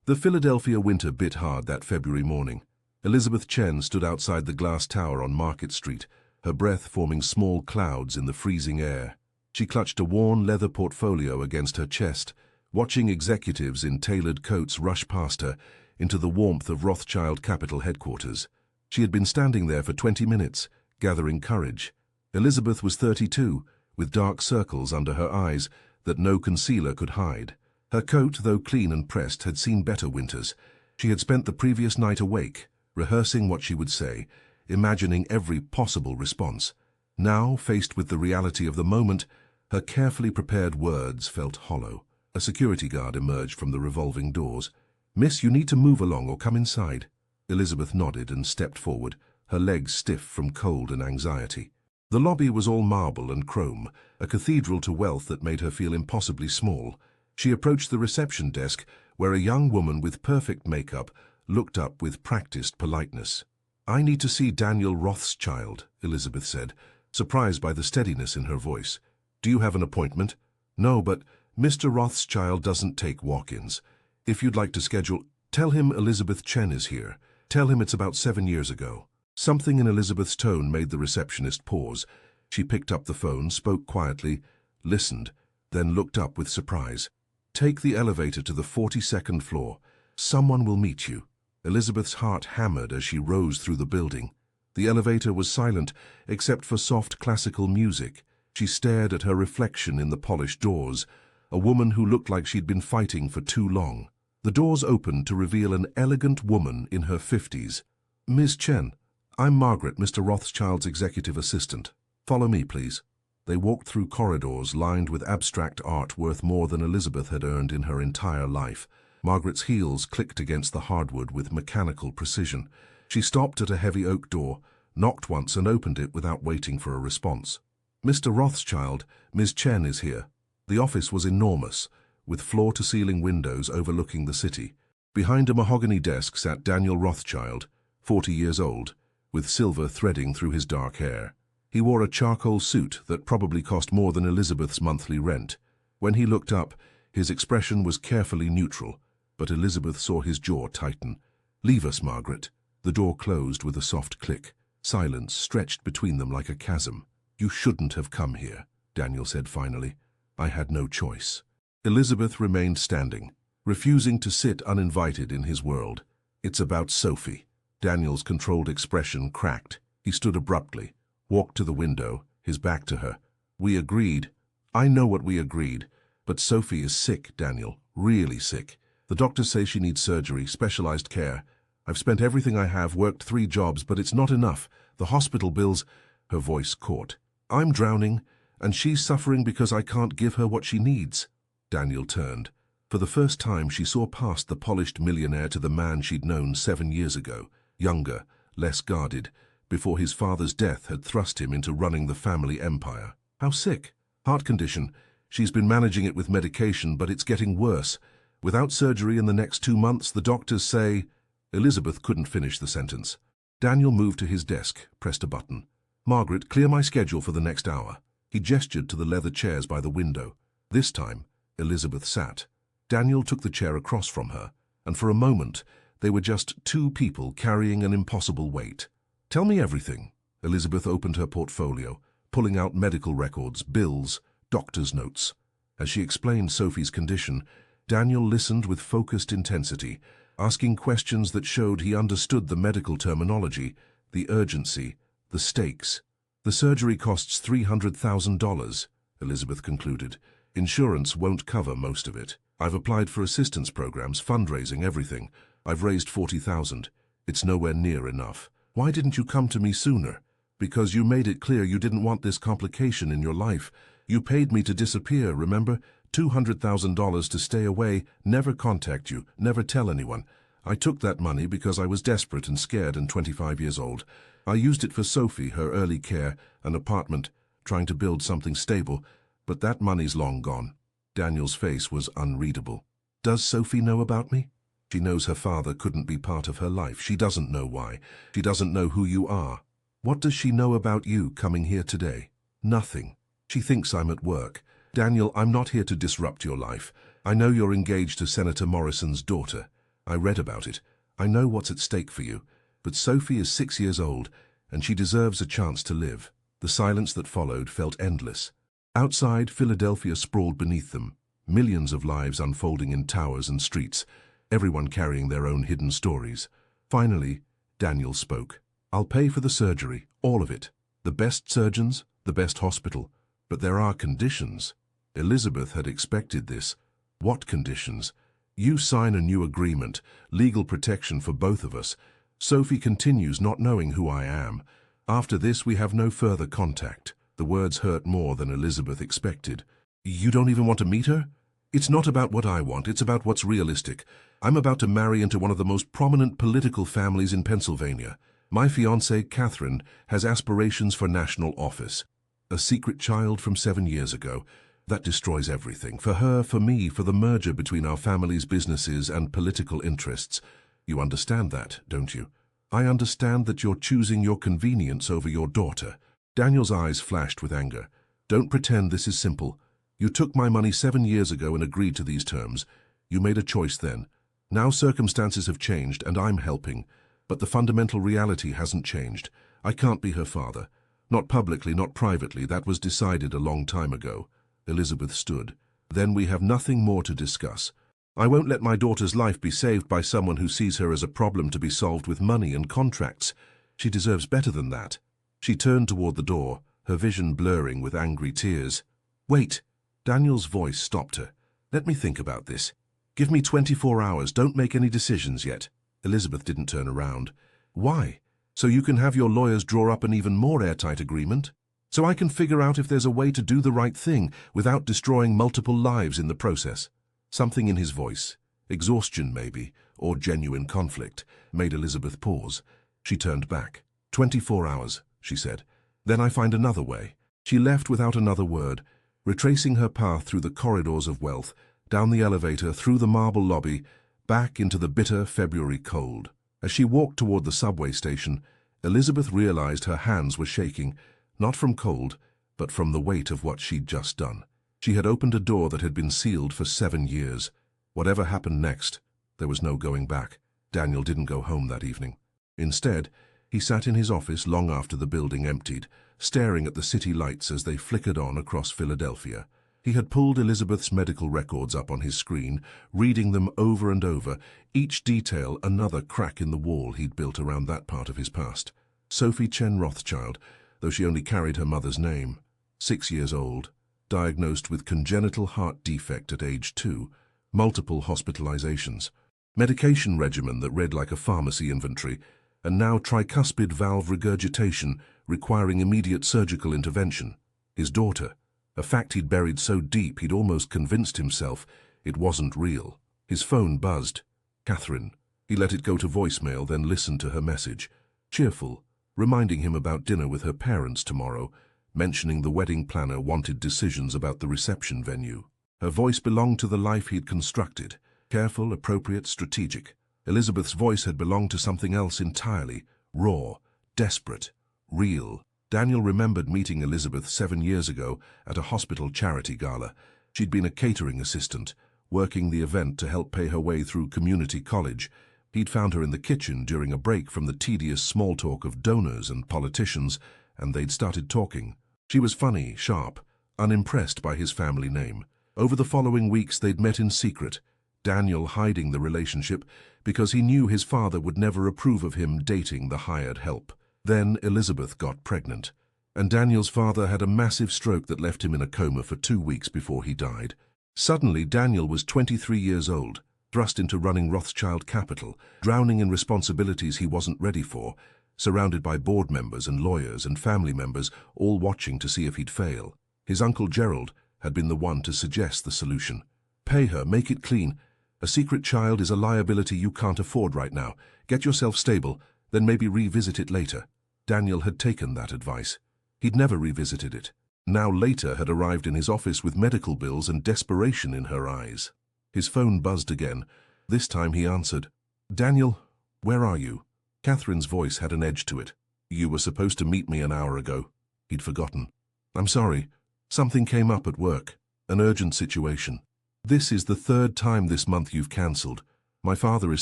The Philadelphia winter bit hard that February morning. Elizabeth Chen stood outside the glass tower on Market Street, her breath forming small clouds in the freezing air. She clutched a worn leather portfolio against her chest, watching executives in tailored coats rush past her into the warmth of Rothschild Capital headquarters. She had been standing there for 20 minutes, gathering courage. Elizabeth was 32, with dark circles under her eyes that no concealer could hide. Her coat, though clean and pressed, had seen better winters. She had spent the previous night awake, rehearsing what she would say, imagining every possible response. Now, faced with the reality of the moment, her carefully prepared words felt hollow. A security guard emerged from the revolving doors. "Miss, you need to move along or come inside." Elizabeth nodded and stepped forward, her legs stiff from cold and anxiety. The lobby was all marble and chrome, a cathedral to wealth that made her feel impossibly small. She approached the reception desk, where a young woman with perfect makeup looked up with practiced politeness. "I need to see Daniel Rothschild," Elizabeth said, surprised by the steadiness in her voice. "Do you have an appointment?" "No, but Mr. Rothschild doesn't take walk-ins. If you'd like to schedule, tell him Elizabeth Chen is here. Tell him it's about 7 years ago." Something in Elizabeth's tone made the receptionist pause. She picked up the phone, spoke quietly, listened, then looked up with surprise. "Take the elevator to the 42nd floor. Someone will meet you." Elizabeth's heart hammered as she rose through the building. The elevator was silent, except for soft classical music. She stared at her reflection in the polished doors, a woman who looked like she'd been fighting for too long. The doors opened to reveal an elegant woman in her 50s. "Ms. Chen, I'm Margaret, Mr. Rothschild's executive assistant. Follow me, please." They walked through corridors lined with abstract art worth more than Elizabeth had earned in her entire life. Margaret's heels clicked against the hardwood with mechanical precision. She stopped at a heavy oak door, knocked once and opened it without waiting for a response. "Mr. Rothschild, Ms. Chen is here." The office was enormous, with floor-to-ceiling windows overlooking the city. Behind a mahogany desk sat Daniel Rothschild, 40 years old, with silver threading through his dark hair. He wore a charcoal suit that probably cost more than Elizabeth's monthly rent. When he looked up, his expression was carefully neutral, but Elizabeth saw his jaw tighten. "Leave us, Margaret." The door closed with a soft click. Silence stretched between them like a chasm. "You shouldn't have come here," Daniel said finally. "I had no choice." Elizabeth remained standing, refusing to sit uninvited in his world. "It's about Sophie." Daniel's controlled expression cracked. He stood abruptly, walked to the window, his back to her. "We agreed." "I know what we agreed, but Sophie is sick, Daniel, really sick. The doctors say she needs surgery, specialized care. I've spent everything I have, worked 3 jobs, but it's not enough. The hospital bills—" Her voice caught. "I'm drowning, and she's suffering because I can't give her what she needs." Daniel turned. For the first time, she saw past the polished millionaire to the man she'd known 7 years ago, younger, less guarded, before his father's death had thrust him into running the family empire. "How sick?" "Heart condition. She's been managing it with medication, but it's getting worse. Without surgery in the next 2 months, the doctors say—" Elizabeth couldn't finish the sentence. Daniel moved to his desk, pressed a button. "Margaret, clear my schedule for the next hour." He gestured to the leather chairs by the window. This time, Elizabeth sat. Daniel took the chair across from her, and for a moment, they were just 2 people carrying an impossible weight. "Tell me everything." Elizabeth opened her portfolio, pulling out medical records, bills, doctor's notes. As she explained Sophie's condition, Daniel listened with focused intensity, asking questions that showed he understood the medical terminology, the urgency, the stakes. "The surgery costs $300,000, Elizabeth concluded. "Insurance won't cover most of it. I've applied for assistance programs, fundraising, everything. I've raised $40,000. It's nowhere near enough." "Why didn't you come to me sooner?" "Because you made it clear you didn't want this complication in your life. You paid me to disappear, remember? $200,000 to stay away, never contact you, never tell anyone. I took that money because I was desperate and scared and 25 years old. I used it for Sophie, her early care, an apartment, trying to build something stable, but that money's long gone." Daniel's face was unreadable. "Does Sophie know about me?" "She knows her father couldn't be part of her life. She doesn't know why. She doesn't know who you are." "What does she know about you coming here today?" "Nothing. She thinks I'm at work." "Daniel, I'm not here to disrupt your life. I know you're engaged to Senator Morrison's daughter. I read about it. I know what's at stake for you. But Sophie is 6 years old, and she deserves a chance to live. The silence that followed felt endless. Outside, Philadelphia sprawled beneath them, millions of lives unfolding in towers and streets, everyone carrying their own hidden stories. Finally, Daniel spoke. I'll pay for the surgery, all of it. The best surgeons, the best hospital. But there are conditions. Elizabeth had expected this. What conditions? You sign a new agreement, legal protection for both of us. Sophie continues not knowing who I am. After this, we have no further contact. The words hurt more than Elizabeth expected. You don't even want to meet her? It's not about what I want, it's about what's realistic. I'm about to marry into one of the most prominent political families in Pennsylvania. My fiancée, Catherine, has aspirations for national office. A secret child from 7 years ago. That destroys everything. For her, for me, for the merger between our family's businesses and political interests. You understand that, don't you? I understand that you're choosing your convenience over your daughter. Daniel's eyes flashed with anger. Don't pretend this is simple. You took my money 7 years ago and agreed to these terms. You made a choice then. Now circumstances have changed and I'm helping. But the fundamental reality hasn't changed. I can't be her father. Not publicly, not privately. That was decided a long time ago. Elizabeth stood. Then we have nothing more to discuss. I won't let my daughter's life be saved by someone who sees her as a problem to be solved with money and contracts. She deserves better than that. She turned toward the door, her vision blurring with angry tears. Wait! Daniel's voice stopped her. Let me think about this. Give me 24 hours. Don't make any decisions yet. Elizabeth didn't turn around. Why? So you can have your lawyers draw up an even more airtight agreement? So I can figure out if there's a way to do the right thing without destroying multiple lives in the process. Something in his voice, exhaustion maybe, or genuine conflict, made Elizabeth pause. She turned back. 24 hours, she said. Then I find another way. She left without another word, retracing her path through the corridors of wealth, down the elevator, through the marble lobby, back into the bitter February cold. As she walked toward the subway station, Elizabeth realized her hands were shaking, not from cold, but from the weight of what she'd just done. She had opened a door that had been sealed for 7 years. Whatever happened next, there was no going back. Daniel didn't go home that evening. Instead, he sat in his office long after the building emptied, staring at the city lights as they flickered on across Philadelphia. He had pulled Elizabeth's medical records up on his screen, reading them over and over, each detail another crack in the wall he'd built around that part of his past. Sophie Chen Rothschild, though she only carried her mother's name, 6 years old, diagnosed with congenital heart defect at age 2, multiple hospitalizations, medication regimen that read like a pharmacy inventory, and now tricuspid valve regurgitation requiring immediate surgical intervention. His daughter, a fact he'd buried so deep he'd almost convinced himself it wasn't real. His phone buzzed. Catherine. He let it go to voicemail, then listened to her message. Cheerful, reminding him about dinner with her parents tomorrow, mentioning the wedding planner wanted decisions about the reception venue. Her voice belonged to the life he'd constructed. Careful, appropriate, strategic. Elizabeth's voice had belonged to something else entirely. Raw, desperate, real. Daniel remembered meeting Elizabeth 7 years ago at a hospital charity gala. She'd been a catering assistant, working the event to help pay her way through community college. He'd found her in the kitchen during a break from the tedious small talk of donors and politicians, and they'd started talking. She was funny, sharp, unimpressed by his family name. Over the following weeks they'd met in secret, Daniel hiding the relationship because he knew his father would never approve of him dating the hired help. Then Elizabeth got pregnant, and Daniel's father had a massive stroke that left him in a coma for 2 weeks before he died. Suddenly, Daniel was 23 years old, thrust into running Rothschild Capital, drowning in responsibilities he wasn't ready for, surrounded by board members and lawyers and family members, all watching to see if he'd fail. His uncle Gerald had been the one to suggest the solution. Pay her, make it clean. A secret child is a liability you can't afford right now. Get yourself stable, then maybe revisit it later. Daniel had taken that advice. He'd never revisited it. Now later had arrived in his office with medical bills and desperation in her eyes. His phone buzzed again. This time he answered. Daniel, where are you? Catherine's voice had an edge to it. You were supposed to meet me an hour ago. He'd forgotten. I'm sorry. Something came up at work. An urgent situation. This is the 3rd time this month you've cancelled. My father is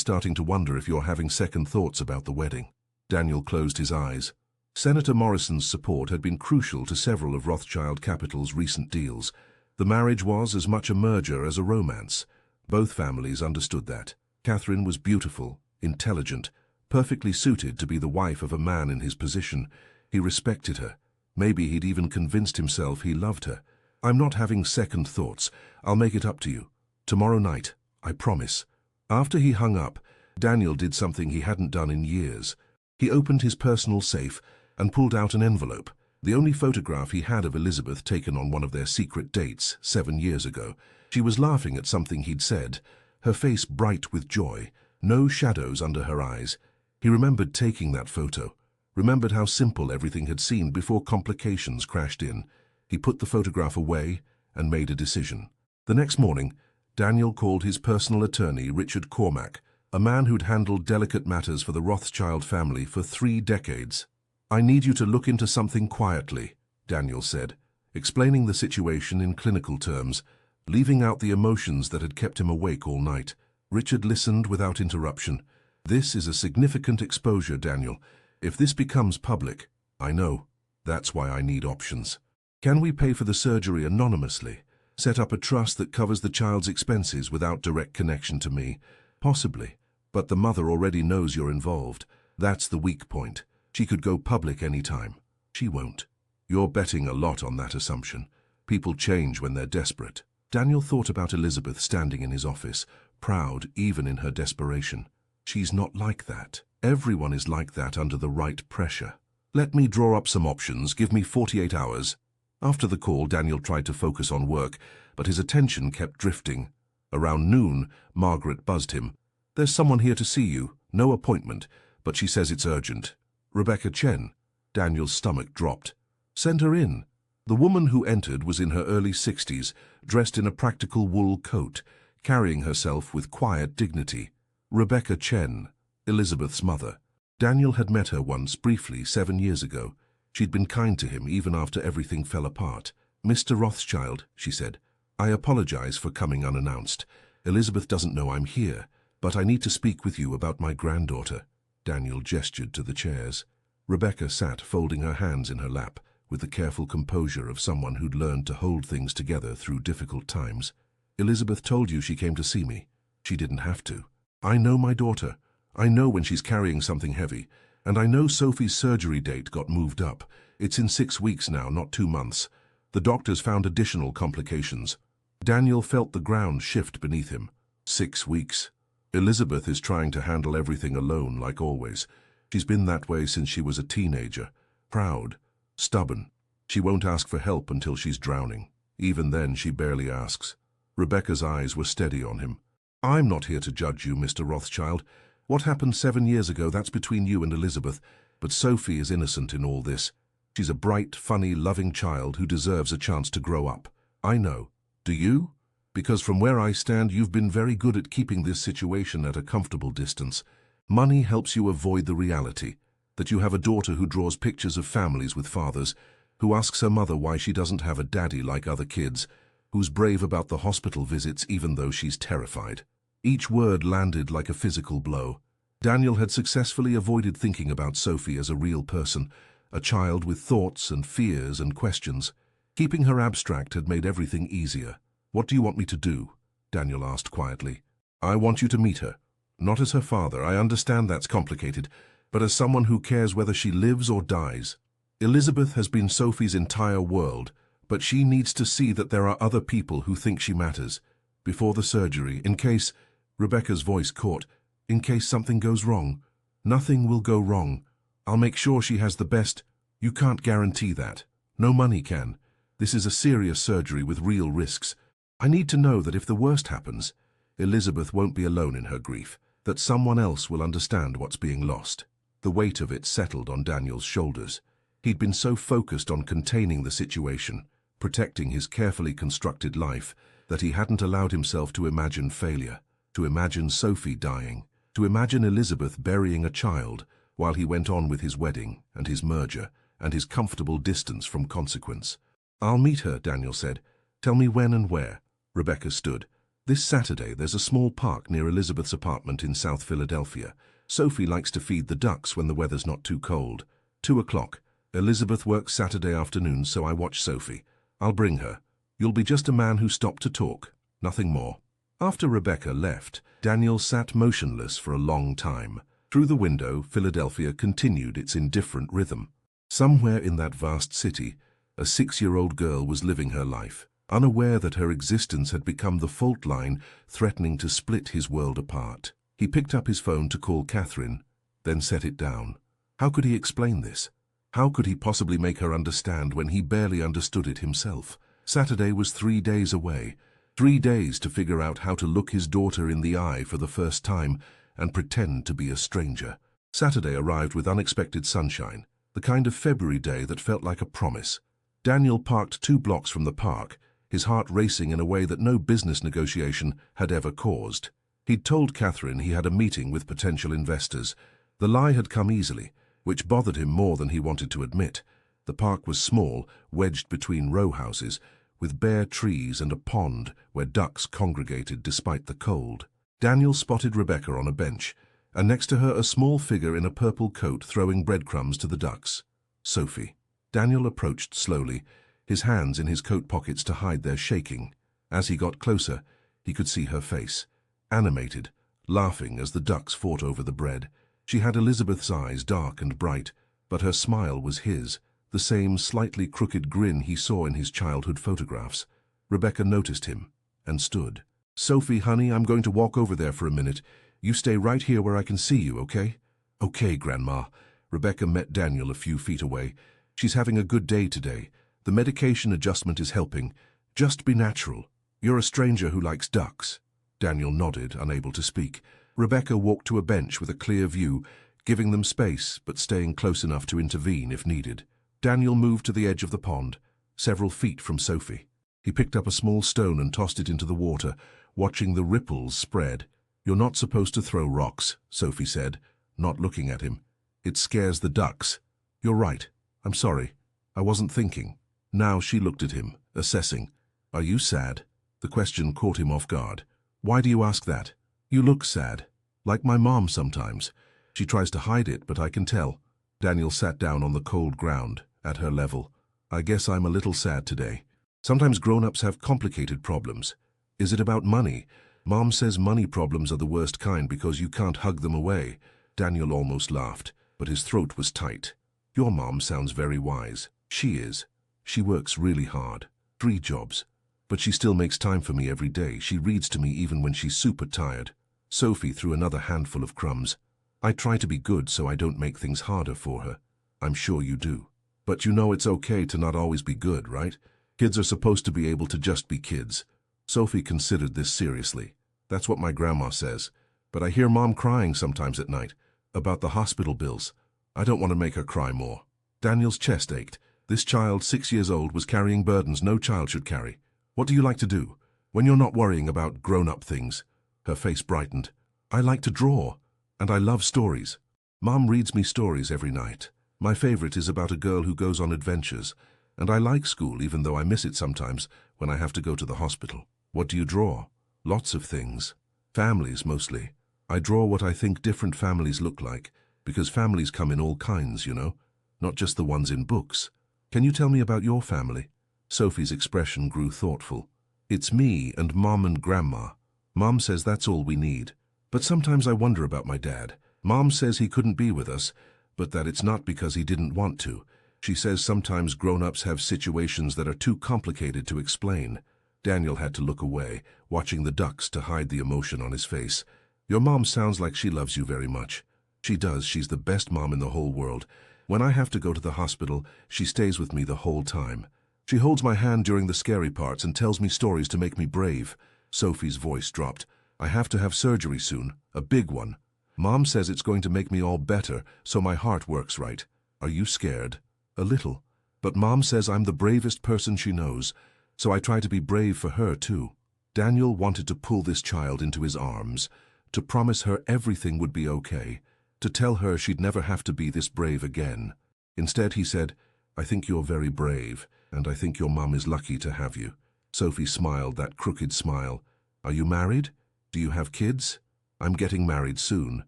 starting to wonder if you're having second thoughts about the wedding. Daniel closed his eyes. Senator Morrison's support had been crucial to several of Rothschild Capital's recent deals. The marriage was as much a merger as a romance. Both families understood that. Catherine was beautiful, intelligent, perfectly suited to be the wife of a man in his position. He respected her. Maybe he'd even convinced himself he loved her. I'm not having second thoughts. I'll make it up to you. Tomorrow night, I promise. After he hung up, Daniel did something he hadn't done in years. He opened his personal safe and pulled out an envelope, the only photograph he had of Elizabeth taken on one of their secret dates 7 years ago. She was laughing at something he'd said, her face bright with joy, no shadows under her eyes. He remembered taking that photo, remembered how simple everything had seemed before complications crashed in. He put the photograph away and made a decision. The next morning, Daniel called his personal attorney, Richard Cormack, a man who'd handled delicate matters for the Rothschild family for 3 decades. I need you to look into something quietly, Daniel said, explaining the situation in clinical terms, leaving out the emotions that had kept him awake all night. Richard listened without interruption. This is a significant exposure, Daniel. If this becomes public, I know. That's why I need options. Can we pay for the surgery anonymously? Set up a trust that covers the child's expenses without direct connection to me? Possibly. But the mother already knows you're involved. That's the weak point. She could go public any time. She won't. You're betting a lot on that assumption. People change when they're desperate. Daniel thought about Elizabeth standing in his office, proud even in her desperation. She's not like that. Everyone is like that under the right pressure. Let me draw up some options. Give me 48 hours. After the call, Daniel tried to focus on work, but his attention kept drifting. Around noon, Margaret buzzed him. There's someone here to see you. No appointment, but she says it's urgent. Rebecca Chen. Daniel's stomach dropped. Send her in. The woman who entered was in her early 60s, dressed in a practical wool coat, carrying herself with quiet dignity. Rebecca Chen, Elizabeth's mother. Daniel had met her once briefly 7 years ago. She'd been kind to him even after everything fell apart. Mr. Rothschild, she said, I apologize for coming unannounced. Elizabeth doesn't know I'm here, but I need to speak with you about my granddaughter. Daniel gestured to the chairs. Rebecca sat folding her hands in her lap, with the careful composure of someone who'd learned to hold things together through difficult times. Elizabeth told you she came to see me. She didn't have to. I know my daughter. I know when she's carrying something heavy. And I know Sophie's surgery date got moved up. It's in 6 weeks now, not 2 months. The doctors found additional complications. Daniel felt the ground shift beneath him. 6 weeks. Elizabeth is trying to handle everything alone, like always. She's been that way since she was a teenager. Proud. Stubborn. She won't ask for help until she's drowning. Even then, she barely asks. Rebecca's eyes were steady on him. I'm not here to judge you, Mr. Rothschild. What happened 7 years ago, that's between you and Elizabeth. But Sophie is innocent in all this. She's a bright, funny, loving child who deserves a chance to grow up. I know. Do you? Because from where I stand, you've been very good at keeping this situation at a comfortable distance. Money helps you avoid the reality that you have a daughter who draws pictures of families with fathers, who asks her mother why she doesn't have a daddy like other kids, who's brave about the hospital visits even though she's terrified. Each word landed like a physical blow. Daniel had successfully avoided thinking about Sophie as a real person, a child with thoughts and fears and questions. Keeping her abstract had made everything easier. What do you want me to do? Daniel asked quietly. I want you to meet her. Not as her father, I understand that's complicated, but as someone who cares whether she lives or dies. Elizabeth has been Sophie's entire world, but she needs to see that there are other people who think she matters. Before the surgery, in case... Rebecca's voice caught. In case something goes wrong. Nothing will go wrong. I'll make sure she has the best. You can't guarantee that. No money can. This is a serious surgery with real risks. I need to know that if the worst happens, Elizabeth won't be alone in her grief, that someone else will understand what's being lost. The weight of it settled on Daniel's shoulders. He'd been so focused on containing the situation, protecting his carefully constructed life, that he hadn't allowed himself to imagine failure, to imagine Sophie dying, to imagine Elizabeth burying a child while he went on with his wedding and his merger and his comfortable distance from consequence. I'll meet her, Daniel said. Tell me when and where. Rebecca stood. This Saturday there's a small park near Elizabeth's apartment in South Philadelphia. Sophie likes to feed the ducks when the weather's not too cold. 2 o'clock. Elizabeth works Saturday afternoon, so I watch Sophie. I'll bring her. You'll be just a man who stopped to talk, nothing more. After Rebecca left, Daniel sat motionless for a long time. Through the window, Philadelphia continued its indifferent rhythm. Somewhere in that vast city, a 6-year-old girl was living her life, unaware that her existence had become the fault line threatening to split his world apart. He picked up his phone to call Catherine, then set it down. How could he explain this? How could he possibly make her understand when he barely understood it himself? Saturday was 3 days away. 3 days to figure out how to look his daughter in the eye for the first time and pretend to be a stranger. Saturday arrived with unexpected sunshine, the kind of February day that felt like a promise. Daniel parked 2 blocks from the park, his heart racing in a way that no business negotiation had ever caused. He'd told Catherine he had a meeting with potential investors. The lie had come easily, which bothered him more than he wanted to admit. The park was small, wedged between row houses, with bare trees and a pond where ducks congregated despite the cold. Daniel spotted Rebecca on a bench, and next to her a small figure in a purple coat throwing breadcrumbs to the ducks. Sophie. Daniel approached slowly, his hands in his coat pockets to hide their shaking. As he got closer, he could see her face, animated, laughing as the ducks fought over the bread. She had Elizabeth's eyes, dark and bright, but her smile was his, the same slightly crooked grin he saw in his childhood photographs. Rebecca noticed him and stood. "Sophie, honey, I'm going to walk over there for a minute. You stay right here where I can see you, okay?" "Okay, Grandma." Rebecca met Daniel a few feet away. "She's having a good day today. The medication adjustment is helping. Just be natural. You're a stranger who likes ducks." Daniel nodded, unable to speak. Rebecca walked to a bench with a clear view, giving them space but staying close enough to intervene if needed. Daniel moved to the edge of the pond, several feet from Sophie. He picked up a small stone and tossed it into the water, watching the ripples spread. "You're not supposed to throw rocks," Sophie said, not looking at him. "It scares the ducks." "You're right. I'm sorry. I wasn't thinking." Now she looked at him, assessing. "Are you sad?" The question caught him off guard. "Why do you ask that?" "You look sad. Like my mom sometimes. She tries to hide it, but I can tell." Daniel sat down on the cold ground, at her level. "I guess I'm a little sad today. Sometimes grown-ups have complicated problems. Is it about money? Mom says money problems are the worst kind because you can't hug them away." Daniel almost laughed, but his throat was tight. "Your mom sounds very wise." "She is. She works really hard. 3 jobs. But she still makes time for me every day. She reads to me even when she's super tired." Sophie threw another handful of crumbs. "I try to be good so I don't make things harder for her." "I'm sure you do. But you know it's okay to not always be good, right? Kids are supposed to be able to just be kids." Sophie considered this seriously. "That's what my grandma says. But I hear Mom crying sometimes at night, about the hospital bills. I don't want to make her cry more." Daniel's chest ached. This child, 6 years old, was carrying burdens no child should carry. "What do you like to do when you're not worrying about grown-up things?" Her face brightened. "I like to draw, and I love stories. Mom reads me stories every night. My favorite is about a girl who goes on adventures, and I like school even though I miss it sometimes when I have to go to the hospital." "What do you draw?" "Lots of things. Families, mostly. I draw what I think different families look like, because families come in all kinds, you know, not just the ones in books." "Can you tell me about your family?" Sophie's expression grew thoughtful. "It's me and Mom and Grandma. Mom says that's all we need. But sometimes I wonder about my dad. Mom says he couldn't be with us, but that it's not because he didn't want to. She says sometimes grown-ups have situations that are too complicated to explain." Daniel had to look away, watching the ducks to hide the emotion on his face. "Your mom sounds like she loves you very much." "She does. She's the best mom in the whole world. When I have to go to the hospital, she stays with me the whole time. She holds my hand during the scary parts and tells me stories to make me brave." Sophie's voice dropped. "I have to have surgery soon, a big one. Mom says it's going to make me all better, so my heart works right." "Are you scared?" "A little. But Mom says I'm the bravest person she knows, so I try to be brave for her too." Daniel wanted to pull this child into his arms, to promise her everything would be okay, to tell her she'd never have to be this brave again. Instead he said, "I think you're very brave, and I think your mom is lucky to have you." Sophie smiled that crooked smile. Are you married? Do you have kids? I'm getting married soon,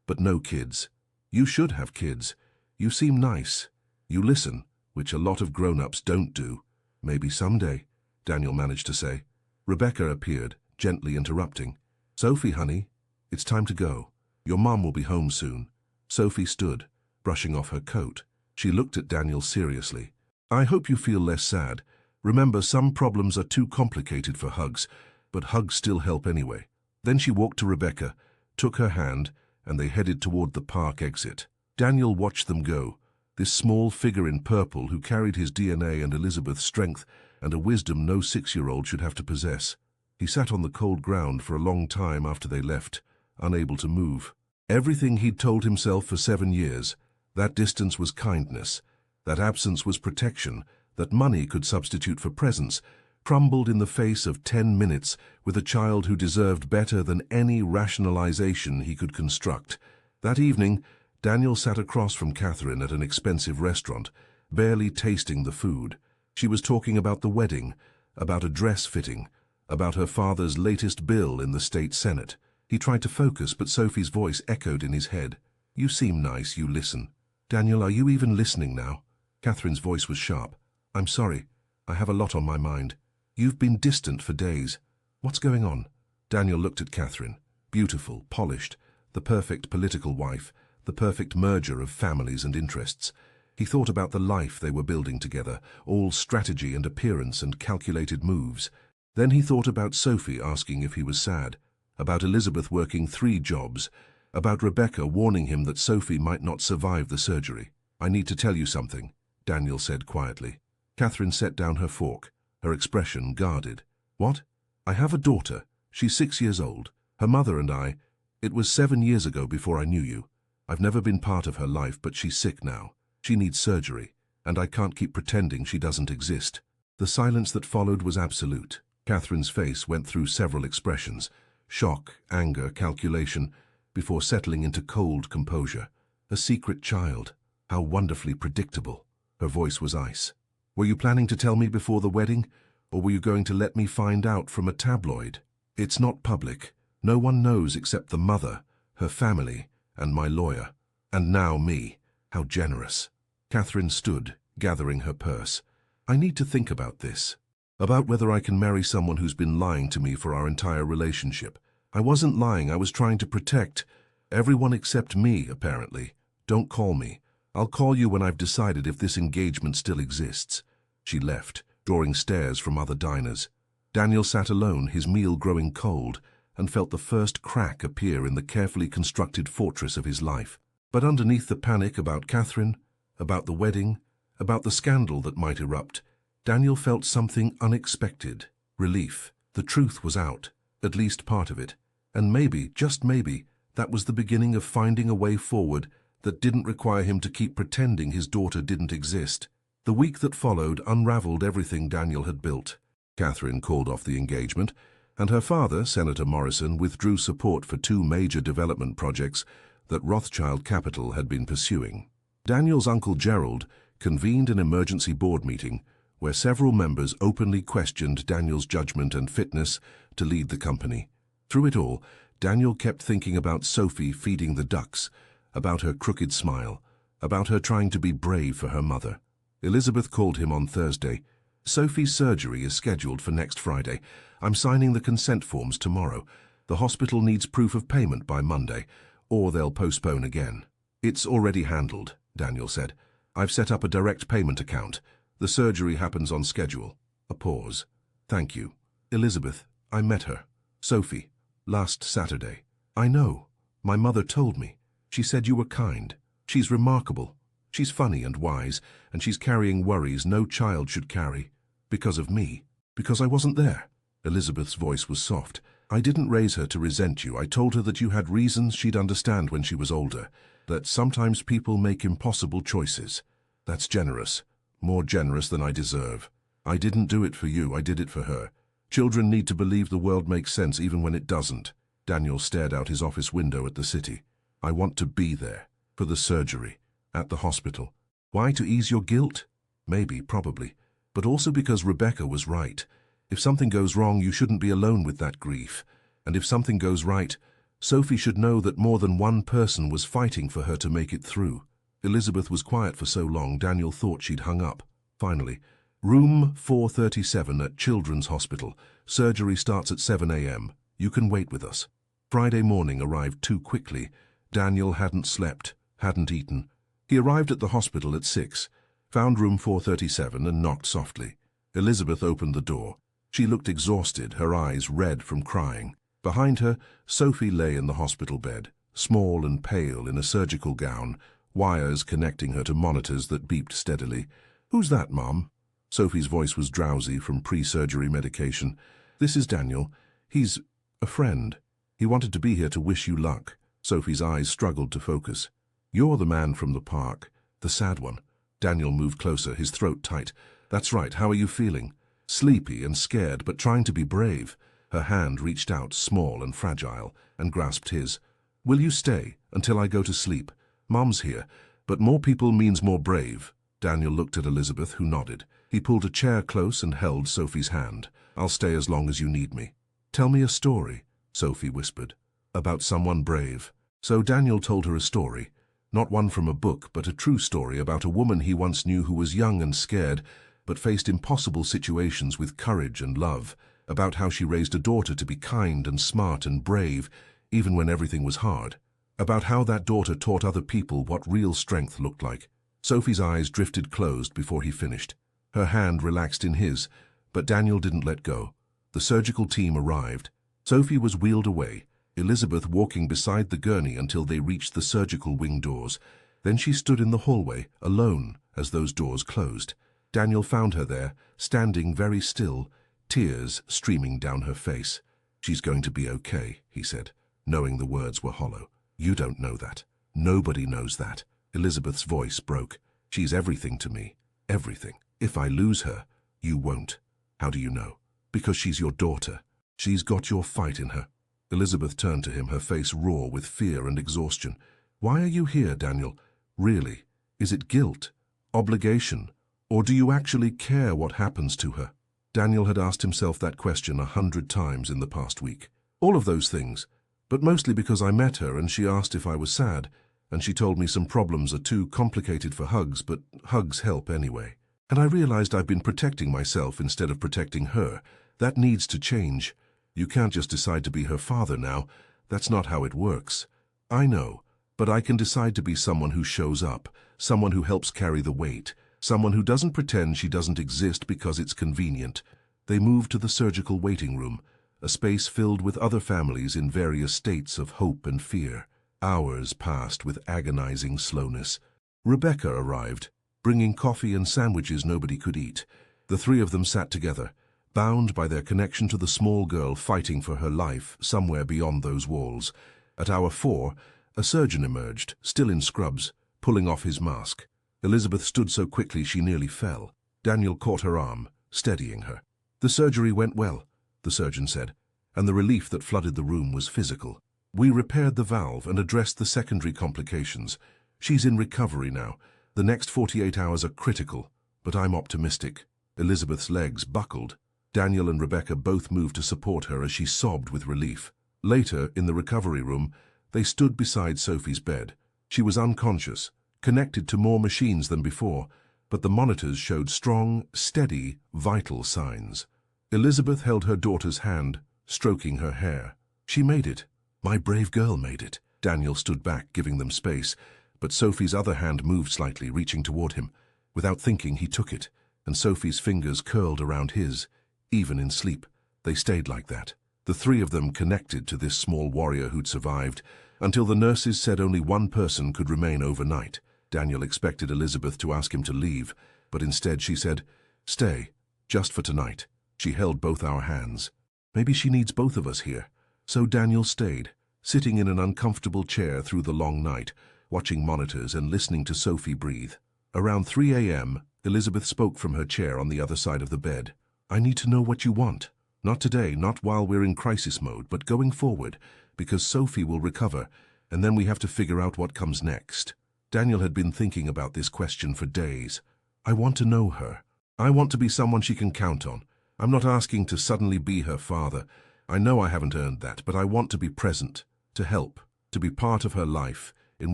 but no kids. You should have kids. You seem nice. You listen, which a lot of grown-ups don't do. Maybe someday, Daniel managed to say. Rebecca appeared, gently interrupting. Sophie, honey, it's time to go. Your mom will be home soon. Sophie stood, brushing off her coat. She looked at Daniel seriously. I hope you feel less sad. Remember, some problems are too complicated for hugs, but hugs still help anyway. Then she walked to Rebecca, took her hand, and they headed toward the park exit. Daniel watched them go, this small figure in purple who carried his DNA and Elizabeth's strength and a wisdom no 6-year-old should have to possess. He sat on the cold ground for a long time after they left, unable to move. Everything he'd told himself for 7 years, that distance was kindness, that absence was protection, that money could substitute for presence, crumbled in the face of 10 minutes with a child who deserved better than any rationalization he could construct. That evening, Daniel sat across from Catherine at an expensive restaurant, barely tasting the food. She was talking about the wedding, about a dress fitting, about her father's latest bill in the state senate. He tried to focus, but Sophie's voice echoed in his head. You seem nice, you listen. Daniel, are you even listening now? Catherine's voice was sharp. I'm sorry. I have a lot on my mind. You've been distant for days. What's going on? Daniel looked at Catherine. Beautiful, polished, the perfect political wife, the perfect merger of families and interests. He thought about the life they were building together, all strategy and appearance and calculated moves. Then he thought about Sophie asking if he was sad, about Elizabeth working 3 jobs, about Rebecca warning him that Sophie might not survive the surgery. I need to tell you something, Daniel said quietly. Catherine set down her fork, her expression guarded. What? I have a daughter. She's 6 years old. Her mother and I, it was 7 years ago before I knew you. I've never been part of her life, but she's sick now. She needs surgery, and I can't keep pretending she doesn't exist. The silence that followed was absolute. Catherine's face went through several expressions, shock, anger, calculation, before settling into cold composure. A secret child. How wonderfully predictable. Her voice was ice. Were you planning to tell me before the wedding, or were you going to let me find out from a tabloid? It's not public. No one knows except the mother, her family, and my lawyer. And now me. How generous. Catherine stood, gathering her purse. I need to think about this. About whether I can marry someone who's been lying to me for our entire relationship. I wasn't lying, I was trying to protect everyone except me, apparently. Don't call me. I'll call you when I've decided if this engagement still exists. She left, drawing stares from other diners. Daniel sat alone, his meal growing cold, and felt the first crack appear in the carefully constructed fortress of his life. But underneath the panic about Catherine, about the wedding, about the scandal that might erupt, Daniel felt something unexpected. Relief. The truth was out, at least part of it. And maybe, just maybe, that was the beginning of finding a way forward that didn't require him to keep pretending his daughter didn't exist. The week that followed unraveled everything Daniel had built. Catherine called off the engagement, and her father, Senator Morrison, withdrew support for 2 major development projects that Rothschild Capital had been pursuing. Daniel's uncle Gerald convened an emergency board meeting where several members openly questioned Daniel's judgment and fitness to lead the company. Through it all, Daniel kept thinking about Sophie feeding the ducks, about her crooked smile, about her trying to be brave for her mother. Elizabeth called him on Thursday. Sophie's surgery is scheduled for next Friday. I'm signing the consent forms tomorrow. The hospital needs proof of payment by Monday, or they'll postpone again. It's already handled, Daniel said. I've set up a direct payment account. The surgery happens on schedule. A pause. Thank you. Elizabeth, I met her. Sophie, last Saturday. I know. My mother told me. She said you were kind. She's remarkable. She's funny and wise, and she's carrying worries no child should carry. Because of me. Because I wasn't there. Elizabeth's voice was soft. I didn't raise her to resent you. I told her that you had reasons she'd understand when she was older, that sometimes people make impossible choices. That's generous. More generous than I deserve. I didn't do it for you, I did it for her. Children need to believe the world makes sense even when it doesn't. Daniel stared out his office window at the city. I want to be there. For the surgery. At the hospital. Why, to ease your guilt? Maybe, probably. But also because Rebecca was right. If something goes wrong, you shouldn't be alone with that grief. And if something goes right, Sophie should know that more than one person was fighting for her to make it through. Elizabeth was quiet for so long, Daniel thought she'd hung up. Finally, room 437 at Children's Hospital. Surgery starts at 7 a.m. You can wait with us. Friday morning arrived too quickly. Daniel hadn't slept, hadn't eaten. He arrived at the hospital at 6, found room 437 and knocked softly. Elizabeth opened the door. She looked exhausted, her eyes red from crying. Behind her, Sophie lay in the hospital bed, small and pale in a surgical gown, wires connecting her to monitors that beeped steadily. "Who's that, Mom?" Sophie's voice was drowsy from pre-surgery medication. "This is Daniel. He's a friend. He wanted to be here to wish you luck." Sophie's eyes struggled to focus. "You're the man from the park, the sad one." Daniel moved closer, his throat tight. "That's right. How are you feeling?" "Sleepy and scared, but trying to be brave." Her hand reached out, small and fragile, and grasped his. "Will you stay until I go to sleep? Mom's here, but more people means more brave." Daniel looked at Elizabeth, who nodded. He pulled a chair close and held Sophie's hand. "I'll stay as long as you need me." "Tell me a story," Sophie whispered. "About someone brave." So Daniel told her a story. Not one from a book, but a true story about a woman he once knew who was young and scared, but faced impossible situations with courage and love. About how she raised a daughter to be kind and smart and brave, even when everything was hard. About how that daughter taught other people what real strength looked like. Sophie's eyes drifted closed before he finished. Her hand relaxed in his, but Daniel didn't let go. The surgical team arrived. Sophie was wheeled away, Elizabeth walking beside the gurney until they reached the surgical wing doors. Then she stood in the hallway, alone, as those doors closed. Daniel found her there, standing very still, tears streaming down her face. "She's going to be okay," he said, knowing the words were hollow. "You don't know that. Nobody knows that." Elizabeth's voice broke. "She's everything to me. Everything. If I lose her, you won't." "How do you know?" "Because she's your daughter. She's got your fight in her." Elizabeth turned to him, her face raw with fear and exhaustion. "Why are you here, Daniel? Really? Is it guilt? Obligation? Or do you actually care what happens to her?" Daniel had asked himself that question 100 times in the past week. "All of those things. But mostly because I met her and she asked if I was sad, and she told me some problems are too complicated for hugs, but hugs help anyway. And I realized I've been protecting myself instead of protecting her. That needs to change. You can't just decide to be her father now. That's not how it works. I know, but I can decide to be someone who shows up, someone who helps carry the weight, someone who doesn't pretend she doesn't exist because it's convenient." They moved to the surgical waiting room, a space filled with other families in various states of hope and fear. Hours passed with agonizing slowness. Rebecca arrived, bringing coffee and sandwiches nobody could eat. The three of them sat together, bound by their connection to the small girl fighting for her life somewhere beyond those walls. At hour 4, a surgeon emerged, still in scrubs, pulling off his mask. Elizabeth stood so quickly she nearly fell. Daniel caught her arm, steadying her. "The surgery went well," the surgeon said, and the relief that flooded the room was physical. "We repaired the valve and addressed the secondary complications. She's in recovery now. The next 48 hours are critical, but I'm optimistic." Elizabeth's legs buckled. Daniel and Rebecca both moved to support her as she sobbed with relief. Later, in the recovery room, they stood beside Sophie's bed. She was unconscious, connected to more machines than before, but the monitors showed strong, steady, vital signs. Elizabeth held her daughter's hand, stroking her hair. "She made it. My brave girl made it." Daniel stood back, giving them space, but Sophie's other hand moved slightly, reaching toward him. Without thinking, he took it, and Sophie's fingers curled around his. Even in sleep, they stayed like that. The three of them connected to this small warrior who'd survived, until the nurses said only one person could remain overnight. Daniel expected Elizabeth to ask him to leave, but instead she said, "Stay, just for tonight." She held both our hands. "Maybe she needs both of us here." So Daniel stayed, sitting in an uncomfortable chair through the long night, watching monitors and listening to Sophie breathe. Around 3 a.m., Elizabeth spoke from her chair on the other side of the bed. "I need to know what you want. Not today, not while we're in crisis mode, but going forward, because Sophie will recover, and then we have to figure out what comes next." Daniel had been thinking about this question for days. "I want to know her. I want to be someone she can count on. I'm not asking to suddenly be her father. I know I haven't earned that, but I want to be present, to help, to be part of her life, in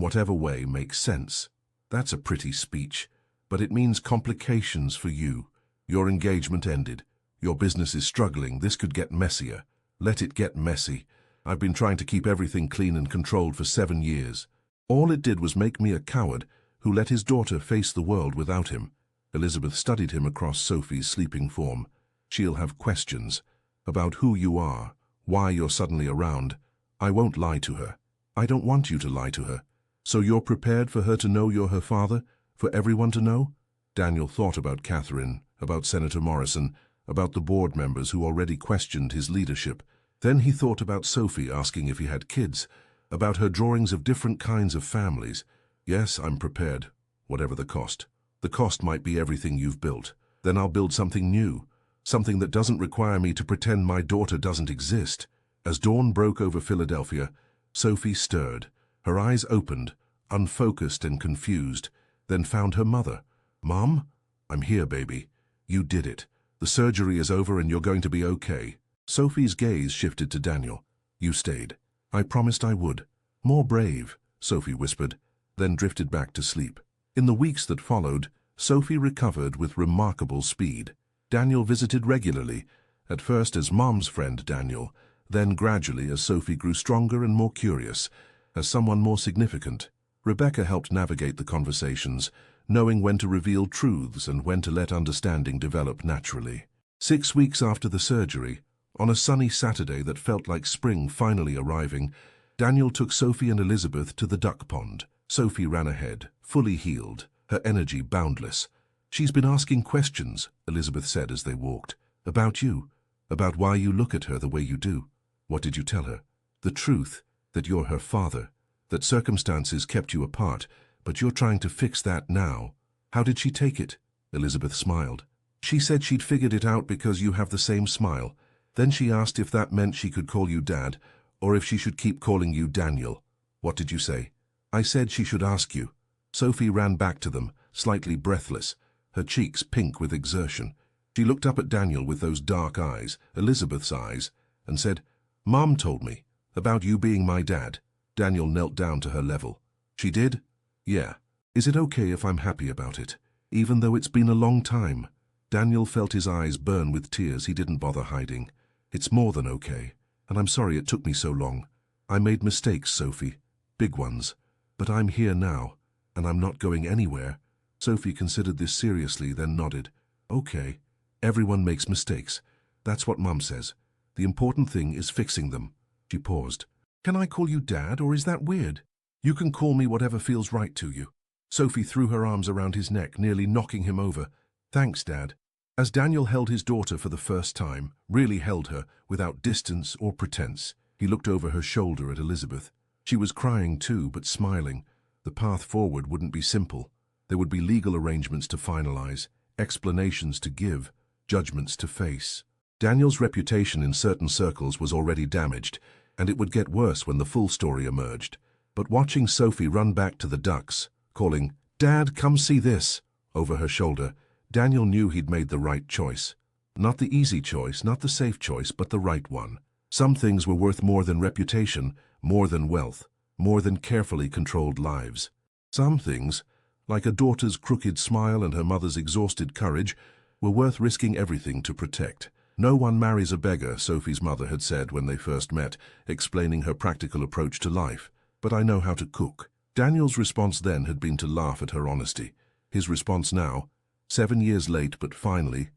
whatever way makes sense. That's a pretty speech, but it means complications for you. Your engagement ended. Your business is struggling. This could get messier. Let it get messy. I've been trying to keep everything clean and controlled for 7 years. All it did was make me a coward who let his daughter face the world without him. Elizabeth studied him across Sophie's sleeping form. She'll have questions about who you are, why you're suddenly around. I won't lie to her. I don't want you to lie to her. So you're prepared for her to know you're her father? For everyone to know? Daniel thought about Catherine, about Senator Morrison, about the board members who already questioned his leadership. Then he thought about Sophie asking if he had kids, about her drawings of different kinds of families. Yes, I'm prepared, whatever the cost. The cost might be everything you've built. Then I'll build something new, something that doesn't require me to pretend my daughter doesn't exist. As dawn broke over Philadelphia, Sophie stirred. Her eyes opened, unfocused and confused, then found her mother. "Mom? I'm here, baby. You did it. The surgery is over and you're going to be okay." Sophie's gaze shifted to Daniel. "You stayed. I promised I would." "More brave," Sophie whispered, then drifted back to sleep. In the weeks that followed, Sophie recovered with remarkable speed. Daniel visited regularly, at first as Mom's friend Daniel, then gradually as Sophie grew stronger and more curious, as someone more significant. Rebecca helped navigate the conversations, knowing when to reveal truths and when to let understanding develop naturally. 6 weeks after the surgery, on a sunny Saturday that felt like spring finally arriving, Daniel took Sophie and Elizabeth to the duck pond. Sophie ran ahead, fully healed, her energy boundless. "She's been asking questions," Elizabeth said as they walked. "About you, about why you look at her the way you do." "What did you tell her?" "The truth, that you're her father, that circumstances kept you apart, but you're trying to fix that now." "How did she take it?" Elizabeth smiled. "She said she'd figured it out because you have the same smile. Then she asked if that meant she could call you Dad, or if she should keep calling you Daniel." "What did you say?" "I said she should ask you." Sophie ran back to them, slightly breathless, her cheeks pink with exertion. She looked up at Daniel with those dark eyes, Elizabeth's eyes, and said, "Mom told me about you being my dad." Daniel knelt down to her level. "She did?" "Yeah. Is it okay if I'm happy about it, even though it's been a long time?" Daniel felt his eyes burn with tears he didn't bother hiding. "It's more than okay, and I'm sorry it took me so long. I made mistakes, Sophie, big ones. But I'm here now, and I'm not going anywhere." Sophie considered this seriously, then nodded. "Okay. Everyone makes mistakes. That's what Mom says. The important thing is fixing them." She paused. "Can I call you Dad, or is that weird?" "You can call me whatever feels right to you." Sophie threw her arms around his neck, nearly knocking him over. "Thanks, Dad." As Daniel held his daughter for the first time, really held her, without distance or pretense, he looked over her shoulder at Elizabeth. She was crying too, but smiling. The path forward wouldn't be simple. There would be legal arrangements to finalize, explanations to give, judgments to face. Daniel's reputation in certain circles was already damaged, and it would get worse when the full story emerged. But watching Sophie run back to the ducks, calling, "Dad, come see this," over her shoulder, Daniel knew he'd made the right choice. Not the easy choice, not the safe choice, but the right one. Some things were worth more than reputation, more than wealth, more than carefully controlled lives. Some things, like a daughter's crooked smile and her mother's exhausted courage, were worth risking everything to protect. "No one marries a beggar," Sophie's mother had said when they first met, explaining her practical approach to life. "But I know how to cook." Daniel's response then had been to laugh at her honesty. His response now, 7 years late but finally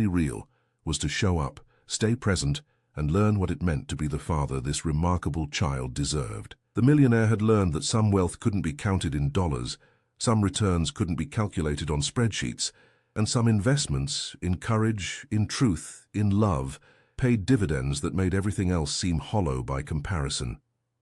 real, was to show up, stay present, and learn what it meant to be the father this remarkable child deserved. The millionaire had learned that some wealth couldn't be counted in dollars, some returns couldn't be calculated on spreadsheets, and some investments, in courage, in truth, in love, paid dividends that made everything else seem hollow by comparison.